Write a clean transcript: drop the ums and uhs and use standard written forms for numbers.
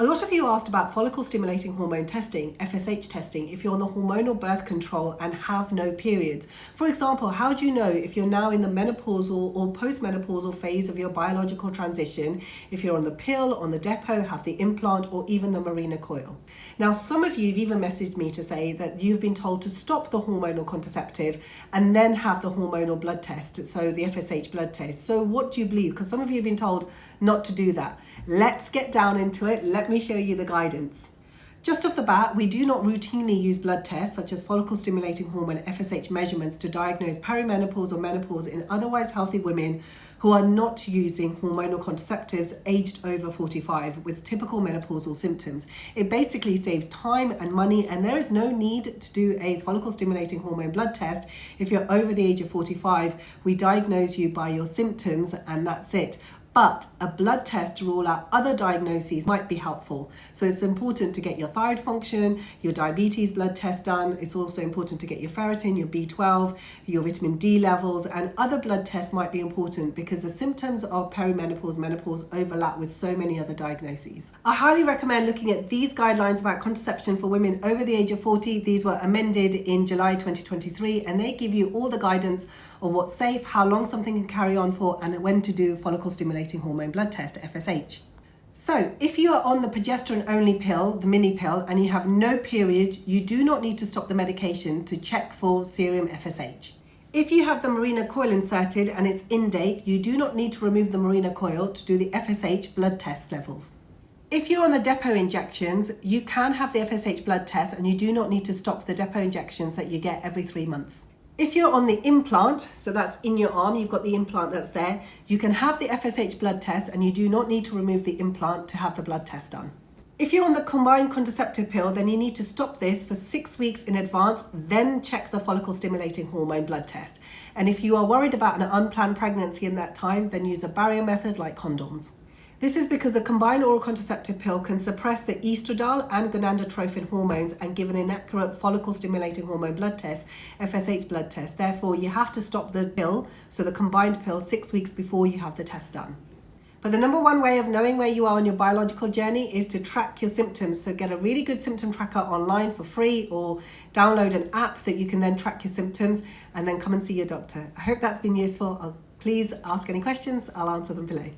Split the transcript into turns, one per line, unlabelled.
A lot of you asked about follicle stimulating hormone testing, FSH testing, if you're on the hormonal birth control and have no periods. For example, how do you know if you're now in the menopausal or postmenopausal phase of your biological transition, if you're on the pill, on the depot, have the implant, or even the Mirena coil? Now, some of you have even messaged me to say that you've been told to stop the hormonal contraceptive and then have the hormonal blood test, so the FSH blood test. So what do you believe? Because some of you have been told not to do that. Let's get down into it. Let me show you the guidance. Just off the bat, we do not routinely use blood tests such as follicle stimulating hormone FSH measurements to diagnose perimenopause or menopause in otherwise healthy women who are not using hormonal contraceptives aged over 45 with typical menopausal symptoms. It basically saves time and money, and there is no need to do a follicle stimulating hormone blood test if you're over the age of 45. We diagnose you by your symptoms and that's it. But a blood test to rule out other diagnoses might be helpful. So it's important to get your thyroid function, your diabetes blood test done. It's also important to get your ferritin, your B12, your vitamin D levels, and other blood tests might be important because the symptoms of perimenopause, menopause overlap with so many other diagnoses. I highly recommend looking at these guidelines about contraception for women over the age of 40. These were amended in July 2023, and they give you all the guidance on what's safe, how long something can carry on for, and when to do follicle stimulating hormone blood test, FSH. So if you are on the progesterone only pill, the mini pill, and you have no period, you do not need to stop the medication to check for serum FSH. If you have the Mirena coil inserted and it's in date, you do not need to remove the Mirena coil to do the FSH blood test levels. If you're on the depot injections, you can have the FSH blood test and you do not need to stop the depot injections that you get every 3 months. If you're on the implant, so that's in your arm, you've got the implant that's there, you can have the FSH blood test and you do not need to remove the implant to have the blood test done. If you're on the combined contraceptive pill, then you need to stop this for 6 weeks in advance, then check the follicle stimulating hormone blood test. And if you are worried about an unplanned pregnancy in that time, then use a barrier method like condoms. This is because the combined oral contraceptive pill can suppress the estradiol and gonadotropin hormones and give an inaccurate follicle stimulating hormone blood test, FSH blood test. Therefore, you have to stop the pill, so the combined pill, 6 weeks before you have the test done. But the number one way of knowing where you are on your biological journey is to track your symptoms. So get a really good symptom tracker online for free or download an app that you can then track your symptoms and then come and see your doctor. I hope that's been useful. Please ask any questions. I'll answer them below.